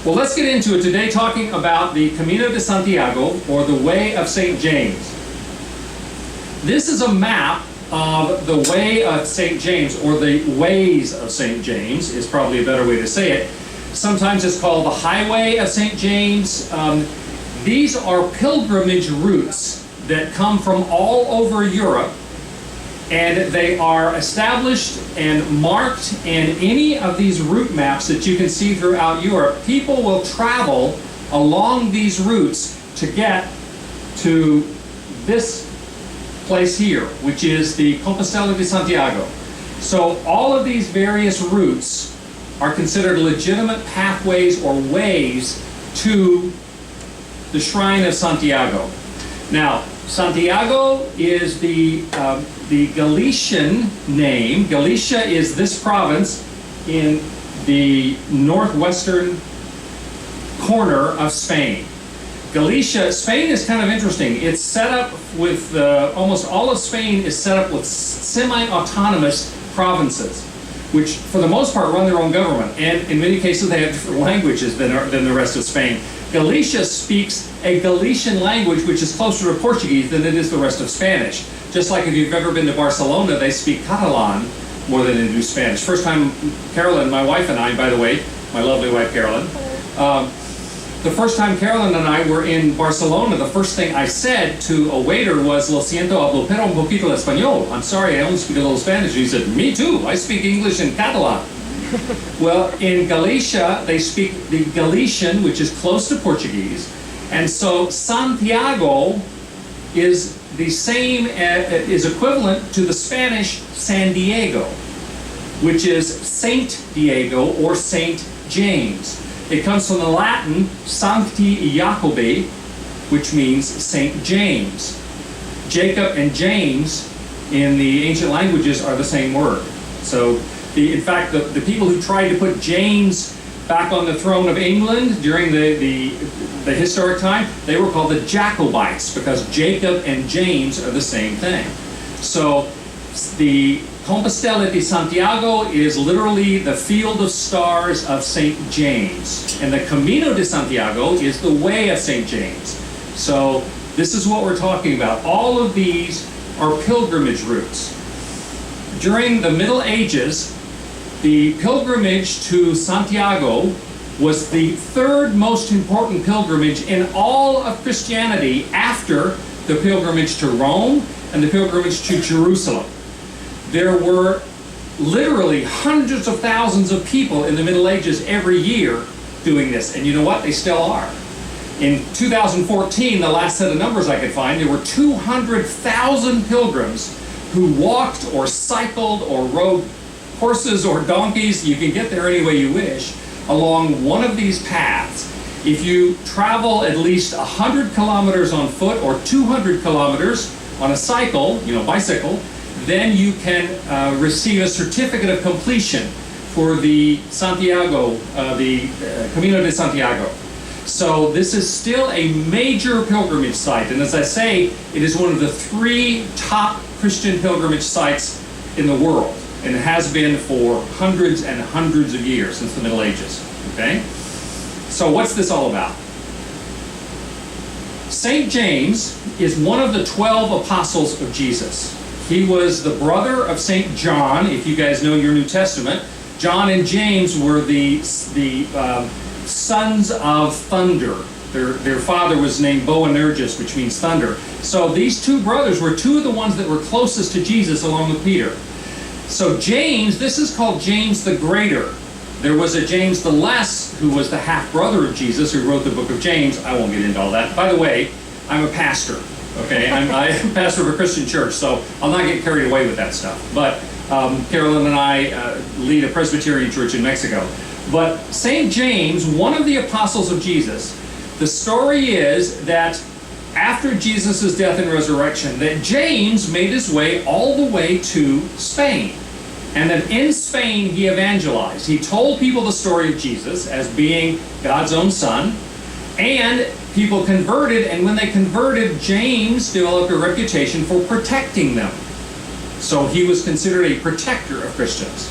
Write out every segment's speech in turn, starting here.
Well, let's get into it today, talking about the Camino de Santiago, or the Way of St. James. This is a map of the Way of St. James, or the Ways of St. James is probably a better way to say it. Sometimes it's called the Highway of St. James. These are pilgrimage routes that come from all over Europe, and they are established and marked in any of these route maps that you can see throughout Europe. People will travel along these routes to get to this place here, which is the Compostela de Santiago. So all of these various routes are considered legitimate pathways or ways to the Shrine of Santiago. Now, Santiago is the Galician name. Galicia is this province in the northwestern corner of Spain. Galicia, Spain is kind of interesting. It's set up with, almost all of Spain is set up with semi-autonomous provinces, which for the most part run their own government, and in many cases they have different languages than the rest of Spain. Galicia speaks a Galician language which is closer to Portuguese than it is the rest of Spanish. Just like if you've ever been to Barcelona, they speak Catalan more than they do Spanish. First time Carolyn, my wife and I, by the way, my lovely wife Carolyn, the first time Carolyn and I were in Barcelona, the first thing I said to a waiter was, "Lo siento, hablo pero un poquito español." I'm sorry, I only speak a little Spanish. And he said, "Me too, I speak English and Catalan." Well, in Galicia, they speak the Galician, which is close to Portuguese, and so Santiago is the same, is equivalent to the Spanish San Diego, which is Saint Diego or Saint James. It comes from the Latin Sancti Jacobi, which means Saint James. Jacob and James in the ancient languages are the same word. So in fact, the people who tried to put James back on the throne of England during the historic time, they were called the Jacobites, because Jacob and James are the same thing. So the Compostela de Santiago is literally the field of stars of St. James, and the Camino de Santiago is the way of St. James. So this is what we're talking about. All of these are pilgrimage routes. During the Middle Ages, the pilgrimage to Santiago was the third most important pilgrimage in all of Christianity after the pilgrimage to Rome and the pilgrimage to Jerusalem. There were literally hundreds of thousands of people in the Middle Ages every year doing this, and you know what? They still are. In 2014, the last set of numbers I could find, there were 200,000 pilgrims who walked or cycled or rode horses or donkeys, you can get there any way you wish, along one of these paths. If you travel at least 100 kilometers on foot or 200 kilometers on a cycle, bicycle, then you can receive a certificate of completion for the Santiago, the Camino de Santiago. So this is still a major pilgrimage site, and as I say, it is one of the 3 top Christian pilgrimage sites in the world, and it has been for hundreds and hundreds of years, since the Middle Ages. Okay? So what's this all about? St. James is one of the 12 apostles of Jesus. He was the brother of St. John. If you guys know your New Testament, John and James were the sons of thunder. Their father was named Boanerges, which means thunder. So these 2 brothers were 2 of the ones that were closest to Jesus, along with Peter. So James, this is called James the Greater. There was a James the Less, who was the half-brother of Jesus, who wrote the book of James. I won't get into all that. By the way, I'm a pastor. Okay, I'm a pastor of a Christian church, so I'll not get carried away with that stuff. But Carolyn and I lead a Presbyterian church in Mexico. But St. James, one of the apostles of Jesus, the story is that after Jesus' death and resurrection, that James made his way all the way to Spain. And that in Spain he evangelized. He told people the story of Jesus as being God's own son, and people converted, and when they converted, James developed a reputation for protecting them. So he was considered a protector of Christians.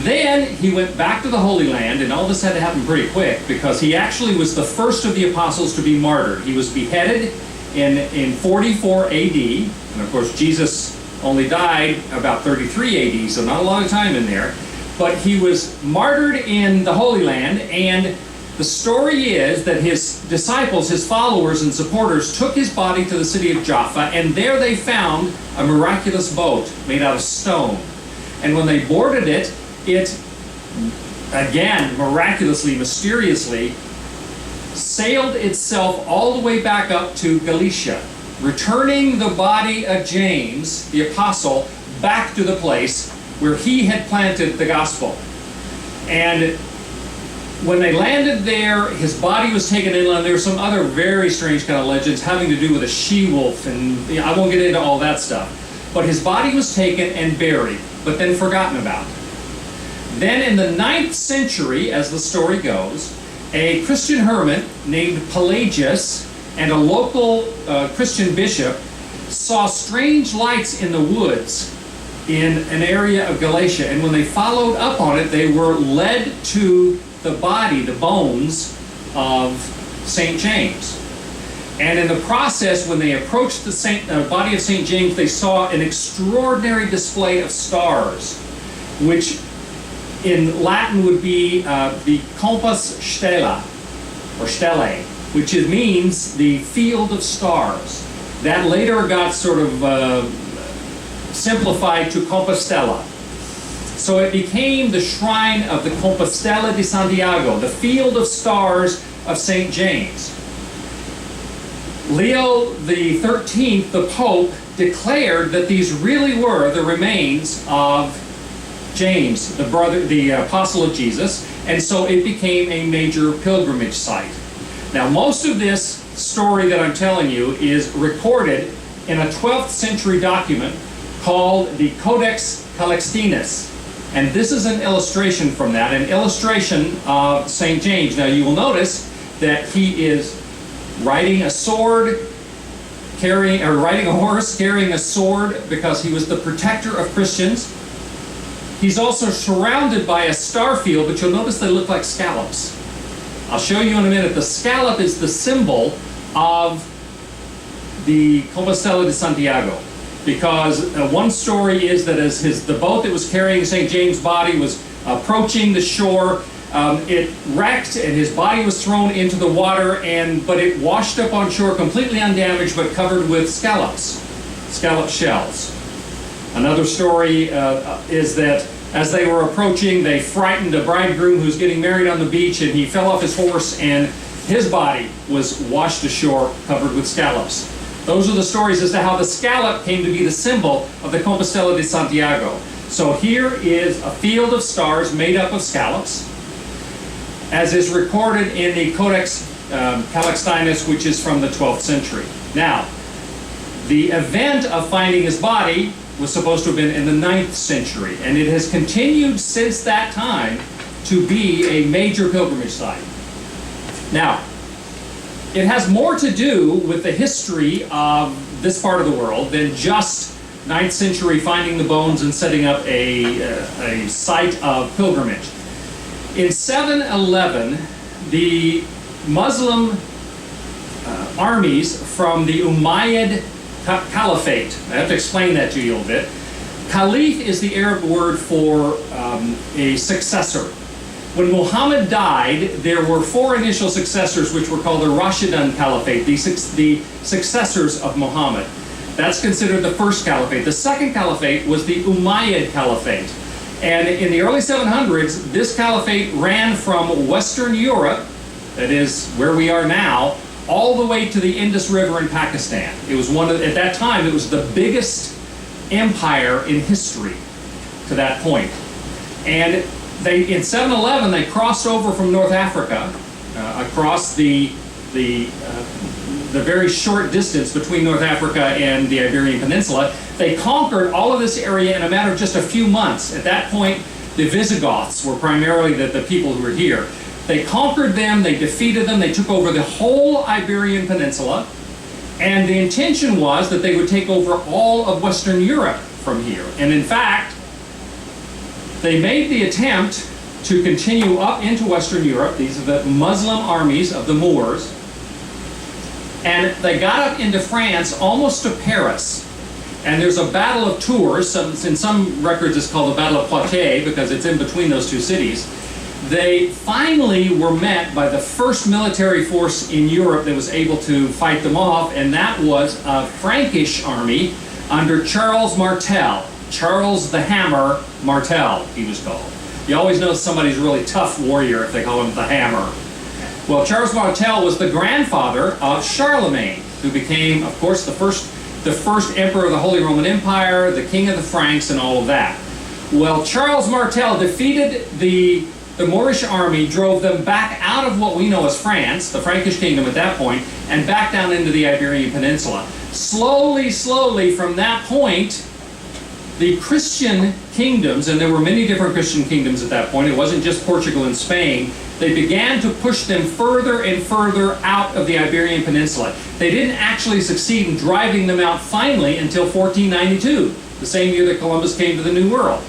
Then he went back to the Holy Land, and all this had to happen pretty quick because he actually was the first of the apostles to be martyred. He was beheaded in 44 AD, and of course Jesus only died about 33 AD, so not a long time in there. But he was martyred in the Holy Land, and the story is that his disciples, his followers and supporters, took his body to the city of Jaffa, and there they found a miraculous boat made out of stone. And when they boarded it, it, again, miraculously, mysteriously, sailed itself all the way back up to Galatia, returning the body of James, the apostle, back to the place where he had planted the gospel. And when they landed there, his body was taken inland. There were some other very strange kind of legends having to do with a she-wolf, and I won't get into all that stuff. But his body was taken and buried, but then forgotten about. Then in the 9th century, as the story goes, a Christian hermit named Pelagius and a local Christian bishop saw strange lights in the woods in an area of Galatia. And when they followed up on it, they were led to the body, the bones of St. James. And in the process, when they approached the body of St. James, they saw an extraordinary display of stars, which in Latin would be the Compos Stella, or Stellae, which means the field of stars. That later got sort of simplified to Compostela. So it became the shrine of the Compostela de Santiago, the field of stars of St. James. Leo the 13th, the Pope, declared that these really were the remains of James, the apostle of Jesus, and so it became a major pilgrimage site. Now, most of this story that I'm telling you is recorded in a 12th century document called the Codex Calixtinus. And this is an illustration from that, an illustration of St. James. Now, you will notice that he is riding a sword, riding a horse, carrying a sword, because he was the protector of Christians. He's also surrounded by a star field, but you'll notice they look like scallops. I'll show you in a minute. The scallop is the symbol of the Compostela de Santiago, because one story is that as the boat that was carrying St. James' body was approaching the shore, it wrecked and his body was thrown into the water, but it washed up on shore completely undamaged but covered with scallop shells. Another story is that as they were approaching, they frightened a bridegroom who's getting married on the beach, and he fell off his horse and his body was washed ashore covered with scallops. Those are the stories as to how the scallop came to be the symbol of the Compostela de Santiago. So here is a field of stars made up of scallops, as is recorded in the Codex Calixtinus, which is from the 12th century. Now, the event of finding his body was supposed to have been in the 9th century, and it has continued since that time to be a major pilgrimage site. Now, it has more to do with the history of this part of the world than just 9th century finding the bones and setting up a site of pilgrimage. In 711, the Muslim armies from the Umayyad Caliphate. I have to explain that to you a little bit. Caliph is the Arab word for a successor. When Muhammad died, there were 4 initial successors which were called the Rashidun Caliphate, the successors of Muhammad. That's considered the first caliphate. The second caliphate was the Umayyad Caliphate. And in the early 700s, this caliphate ran from Western Europe, that is where we are now, all the way to the Indus River in Pakistan. It was at that time, it was the biggest empire in history to that point. And in 711, they crossed over from North Africa, across the very short distance between North Africa and the Iberian Peninsula. They conquered all of this area in a matter of just a few months. At that point, the Visigoths were primarily the people who were here. They conquered them, they defeated them, they took over the whole Iberian Peninsula, and the intention was that they would take over all of Western Europe from here. And in fact, They made the attempt to continue up into Western Europe. These are the Muslim armies of the Moors. And they got up into France almost to Paris. And there's a Battle of Tours. In some records it's called the Battle of Poitiers because it's in between those two cities. They finally were met by the first military force in Europe that was able to fight them off, and that was a Frankish army under Charles Martel. Charles the Hammer Martel, he was called. You always know somebody's a really tough warrior if they call him the Hammer. Well, Charles Martel was the grandfather of Charlemagne, who became, of course, the first emperor of the Holy Roman Empire, the king of the Franks, and all of that. Well, Charles Martel defeated the Moorish army, drove them back out of what we know as France, the Frankish kingdom at that point, and back down into the Iberian Peninsula. Slowly, slowly, from that point, the Christian kingdoms, and there were many different Christian kingdoms at that point, it wasn't just Portugal and Spain, they began to push them further and further out of the Iberian Peninsula. They didn't actually succeed in driving them out finally until 1492, the same year that Columbus came to the New World.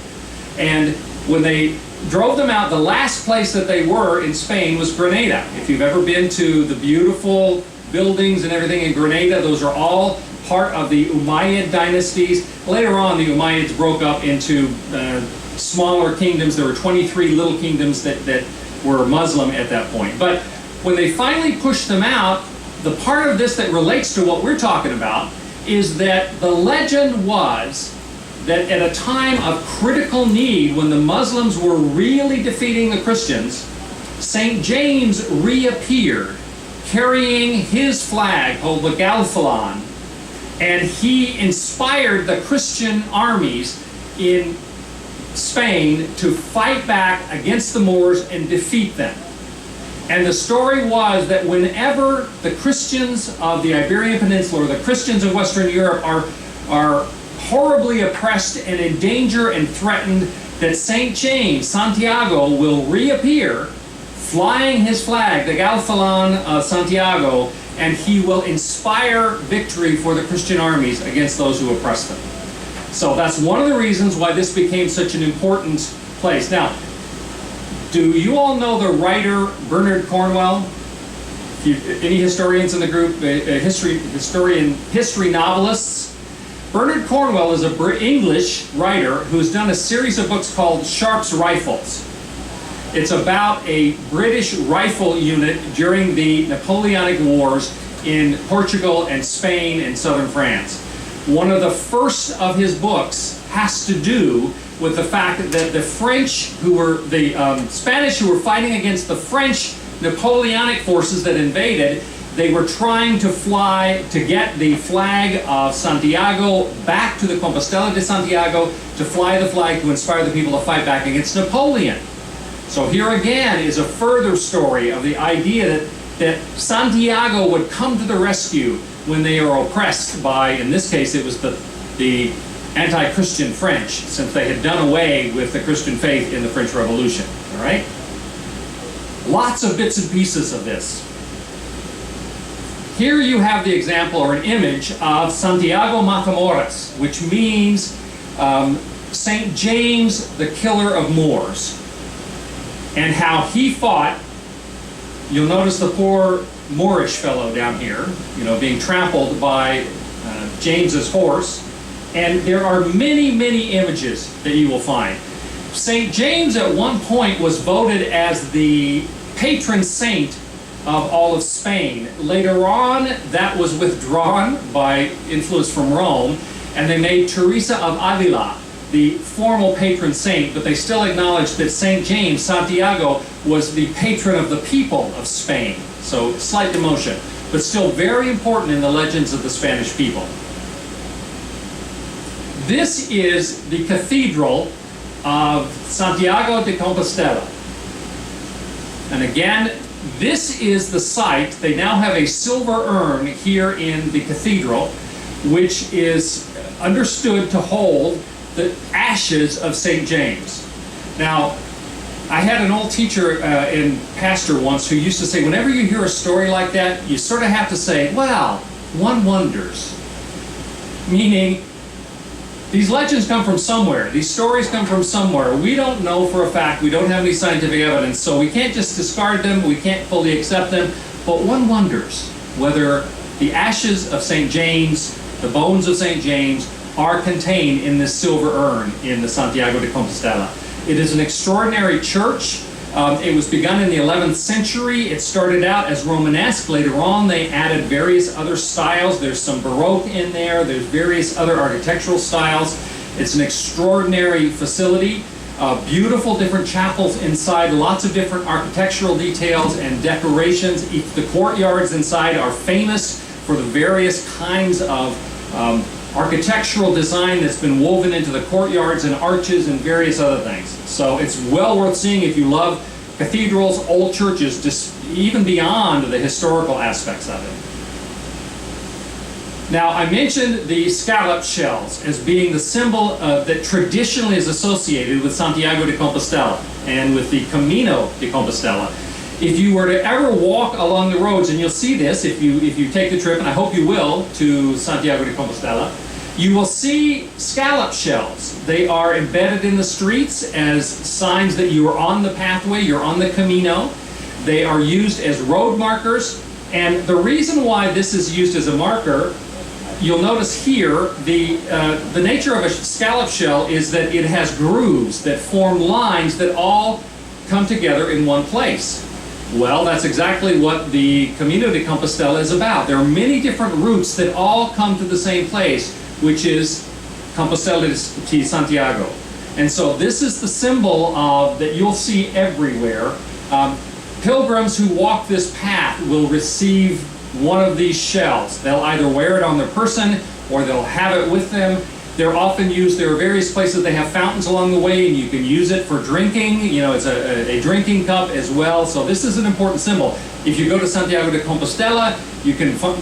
And when they drove them out, the last place that they were in Spain was Granada. If you've ever been to the beautiful buildings and everything in Granada, those are all part of the Umayyad dynasties. Later on, the Umayyads broke up into smaller kingdoms. There were 23 little kingdoms that were Muslim at that point. But when they finally pushed them out, the part of this that relates to what we're talking about is that the legend was that at a time of critical need, when the Muslims were really defeating the Christians, St. James reappeared carrying his flag called the Galphalon, and he inspired the Christian armies in Spain to fight back against the Moors and defeat them. And the story was that whenever the Christians of the Iberian Peninsula or the Christians of Western Europe are horribly oppressed and in danger and threatened, that St. James, Santiago, will reappear flying his flag, the Galphalon of Santiago, and he will inspire victory for the Christian armies against those who oppress them. So that's one of the reasons why this became such an important place. Now, do you all know the writer Bernard Cornwell? Any historians in the group, history novelists? Bernard Cornwell is an English writer who's done a series of books called Sharpe's Rifles. It's about a British rifle unit during the Napoleonic Wars in Portugal and Spain and southern France. One of the first of his books has to do with the fact that the French, the Spanish who were fighting against the French Napoleonic forces that invaded, they were trying to get the flag of Santiago back to the Compostela de Santiago, to fly the flag to inspire the people to fight back against Napoleon. So here again is a further story of the idea that Santiago would come to the rescue when they are oppressed by, in this case, it was the anti-Christian French, since they had done away with the Christian faith in the French Revolution. All right? Lots of bits and pieces of this. Here you have the example or an image of Santiago Matamoros, which means St. James, the killer of Moors, and how he fought. You'll notice the poor Moorish fellow down here, being trampled by James's horse. And there are many, many images that you will find. St. James at one point was voted as the patron saint of all of Spain. Later on, that was withdrawn by influence from Rome, and they made Teresa of Avila the formal patron saint, but they still acknowledged that St. James, Santiago, was the patron of the people of Spain. So slight demotion, but still very important in the legends of the Spanish people. This is the Cathedral of Santiago de Compostela. And again, this is the site. They now have a silver urn here in the cathedral, which is understood to hold the ashes of St. James. Now, I had an old teacher and pastor once who used to say, whenever you hear a story like that, you sort of have to say, well, one wonders. Meaning, These legends come from somewhere. These stories come from somewhere. We don't know for a fact. We don't have any scientific evidence, so we can't just discard them. We can't fully accept them. But one wonders whether the ashes of St. James, the bones of St. James, are contained in this silver urn in the Santiago de Compostela. It is an extraordinary church. It was begun in the 11th century. It started out as Romanesque. Later on, they added various other styles. There's some Baroque in there. There's various other architectural styles. It's an extraordinary facility. Beautiful different chapels inside, lots of different architectural details and decorations. The courtyards inside are famous for the various kinds of architectural design that's been woven into the courtyards and arches and various other things. So it's well worth seeing if you love cathedrals, old churches, just even beyond the historical aspects of it. Now, I mentioned the scallop shells as being the symbol that traditionally is associated with Santiago de Compostela and with the Camino de Compostela. If you were to ever walk along the roads, and you'll see this if you take the trip, and I hope you will, to Santiago de Compostela, you will see scallop shells. They are embedded in the streets as signs that you are on the pathway, you're on the Camino. They are used as road markers, and the reason why this is used as a marker, you'll notice here, the nature of a scallop shell is that it has grooves that form lines that all come together in one place. Well, that's exactly what the Camino de Compostela is about. There are many different routes that all come to the same place, which is Compostela de Santiago. And so this is the symbol that you'll see everywhere. Pilgrims who walk this path will receive one of these shells. They'll either wear it on their person or they'll have it with them. They're often used, there are various places they have fountains along the way, and you can use it for drinking. You know, it's a drinking cup as well. So this is an important symbol. If you go to Santiago de Compostela,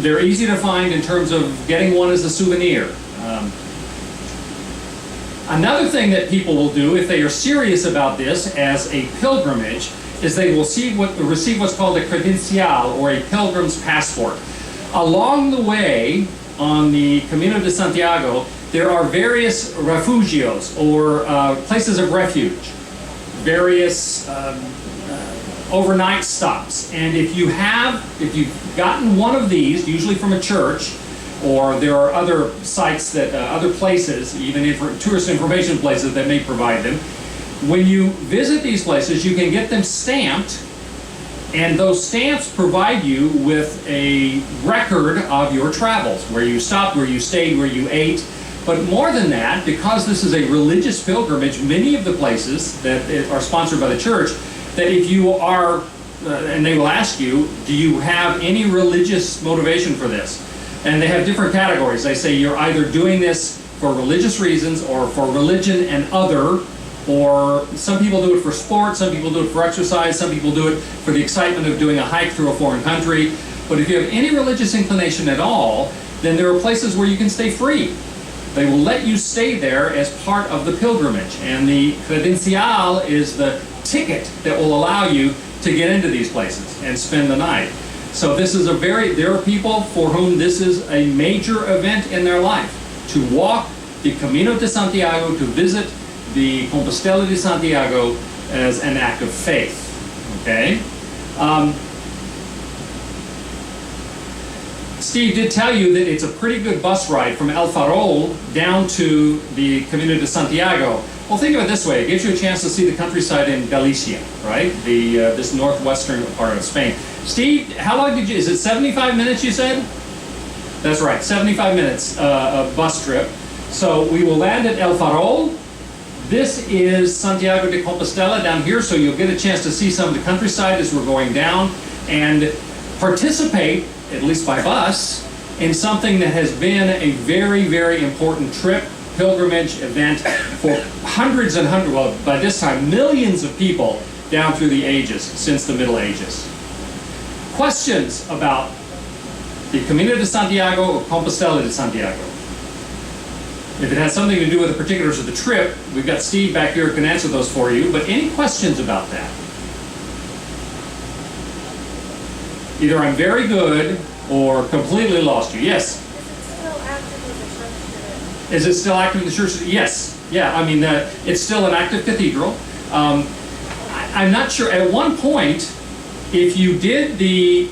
they're easy to find in terms of getting one as a souvenir. Another thing that people will do if they are serious about this as a pilgrimage is they will receive what's called a credencial, or a pilgrim's passport. Along the way on the Camino de Santiago, there are various refugios, or places of refuge, various overnight stops. And if you've gotten one of these, usually from a church, or there are other sites that, other places, even tourist information places that may provide them, when you visit these places, you can get them stamped, and those stamps provide you with a record of your travels, where you stopped, where you stayed, where you ate. But more than that, because this is a religious pilgrimage, many of the places that are sponsored by the church, that if you are, and they will ask you, do you have any religious motivation for this? And they have different categories. They say you're either doing this for religious reasons, or for religion and other, or some people do it for sport, some people do it for exercise, some people do it for the excitement of doing a hike through a foreign country. But if you have any religious inclination at all, then there are places where you can stay free. They will let you stay there as part of the pilgrimage, and the credencial is the ticket that will allow you to get into these places and spend the night. So this is there are people for whom this is a major event in their life, to walk the Camino de Santiago, to visit the Compostela de Santiago as an act of faith. Okay? Steve did tell you that it's a pretty good bus ride from El Farol down to the Camino de Santiago. Well, think of it this way. It gives you a chance to see the countryside in Galicia, right? This northwestern part of Spain. Steve, how long is it 75 minutes you said? That's right, 75 minutes a bus trip. So we will land at El Farol. This is Santiago de Compostela down here, so you'll get a chance to see some of the countryside as we're going down and participate, at least by bus, in something that has been a very, very important trip, pilgrimage event for hundreds and hundreds, well, by this time, millions of people down through the ages, since the Middle Ages. Questions about the Camino de Santiago or Compostela de Santiago? If it has something to do with the particulars of the trip, we've got Steve back here who can answer those for you, but any questions about that? Either I'm very good or completely lost you. Yes? Is it still active as a church today? Is it still active in the church? Yes. Yeah, I mean, it's still an active cathedral. I'm not sure. At one point, if you did the,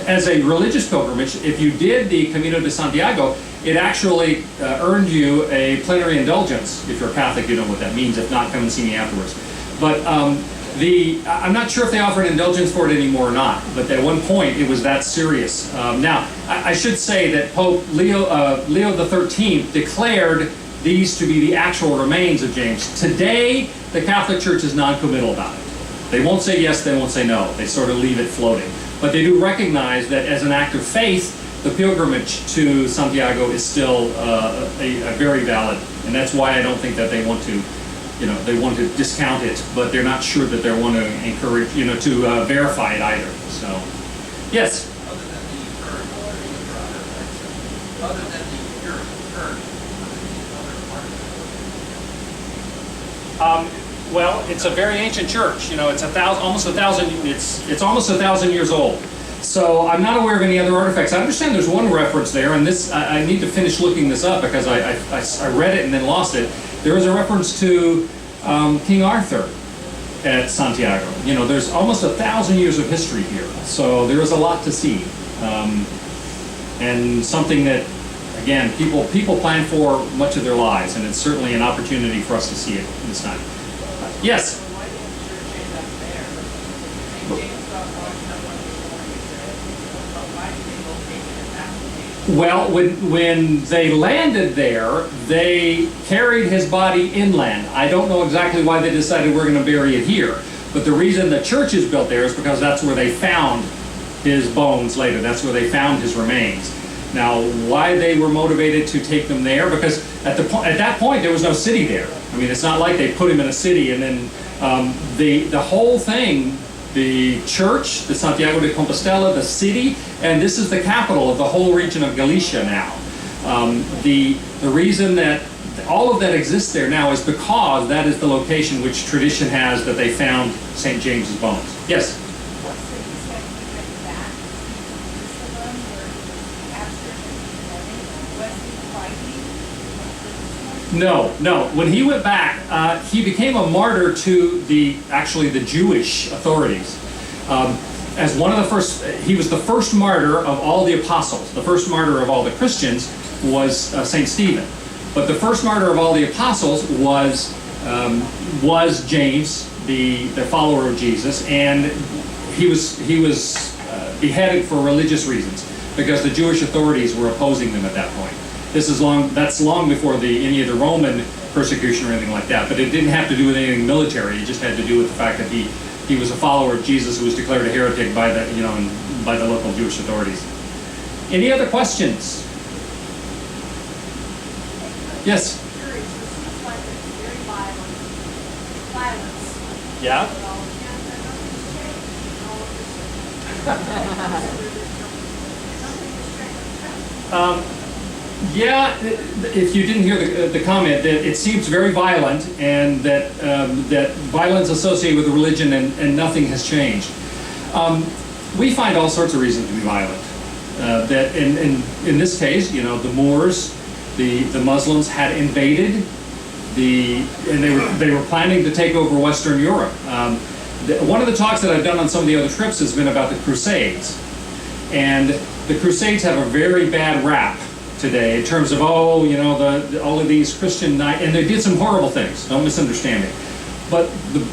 as a religious pilgrimage, if you did the Camino de Santiago, it actually earned you a plenary indulgence. If you're a Catholic, you know what that means. If not, come and see me afterwards. But I'm not sure if they offer an indulgence for it anymore or not, but at one point it was that serious. Now, I should say that Pope Leo XIII declared these to be the actual remains of James. Today, the Catholic Church is non-committal about it. They won't say yes, they won't say no. They sort of leave it floating. But they do recognize that as an act of faith, the pilgrimage to Santiago is still a very valid, and that's why I don't think that they want to, they want to discount it, but they're not sure that they want to encourage, to verify it either. So, yes. Well, it's a very ancient church. It's almost 1,000 years old. So I'm not aware of any other artifacts. I understand there's one reference there, and this I need to finish looking this up because I read it and then lost it. There is a reference to King Arthur at Santiago. There's almost 1,000 years of history here, so there is a lot to see, and something that, again, people plan for much of their lives, and it's certainly an opportunity for us to see it this time. Yes. Well, when they landed there, they carried his body inland. I don't know exactly why they decided we're going to bury it here, but the reason the church is built there is because that's where they found his bones later. That's where they found his remains. Now, why they were motivated to take them there? Because at that point there was no city there. I mean, it's not like they put him in a city and then the whole thing. The church, the Santiago de Compostela, the city, and this is the capital of the whole region of Galicia now. The reason that all of that exists there now is because that is the location which tradition has that they found St. James's bones. Yes? No. When he went back, he became a martyr to the Jewish authorities. As one of the first, he was the first martyr of all the apostles. The first martyr of all the Christians was Saint Stephen, but the first martyr of all the apostles was James, the follower of Jesus, and he was beheaded for religious reasons because the Jewish authorities were opposing them at that point. That's long before any of the Roman persecution or anything like that. But it didn't have to do with anything military. It just had to do with the fact that he was a follower of Jesus who was declared a heretic by the local Jewish authorities. Any other questions? Yes. Yeah. Yeah, if you didn't hear the comment, that it seems very violent, and that violence associated with religion and nothing has changed. We find all sorts of reasons to be violent. That in this case, the Moors, the Muslims had invaded and they were planning to take over Western Europe. One of the talks that I've done on some of the other trips has been about the Crusades, and the Crusades have a very bad rap today in terms of all of these Christian knights, and they did some horrible things. Don't misunderstand me. But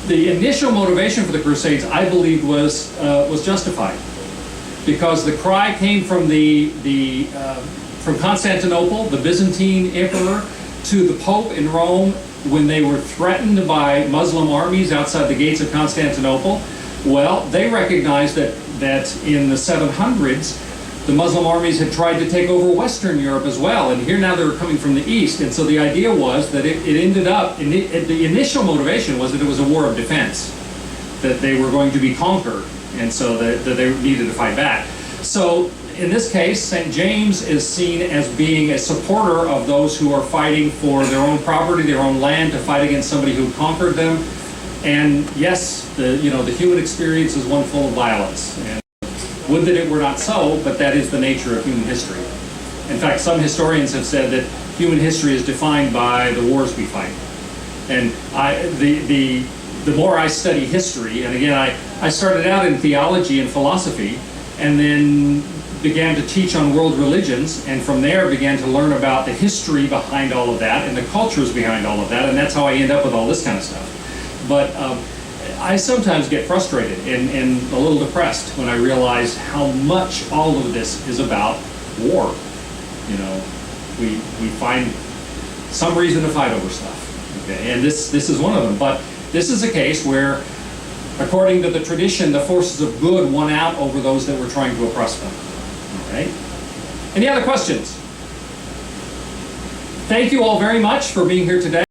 the initial motivation for the Crusades, I believe, was justified, because the cry came from from Constantinople, the Byzantine emperor, to the Pope in Rome when they were threatened by Muslim armies outside the gates of Constantinople. Well, they recognized that in the 700s, the Muslim armies had tried to take over Western Europe as well, and here now they were coming from the east. And so the idea was that it ended up, the initial motivation was that it was a war of defense, that they were going to be conquered, and so that they needed to fight back. So in this case, St. James is seen as being a supporter of those who are fighting for their own property, their own land, to fight against somebody who conquered them. And yes, the human experience is one full of violence. And would that it were not so, but that is the nature of human history. In fact, some historians have said that human history is defined by the wars we fight. And the more I study history, and again, I started out in theology and philosophy, and then began to teach on world religions, and from there began to learn about the history behind all of that and the cultures behind all of that, and that's how I end up with all this kind of stuff. But I sometimes get frustrated and a little depressed when I realize how much all of this is about war. You know, we find some reason to fight over stuff, okay? And this is one of them. But this is a case where, according to the tradition, the forces of good won out over those that were trying to oppress them. All right? Any other questions? Thank you all very much for being here today.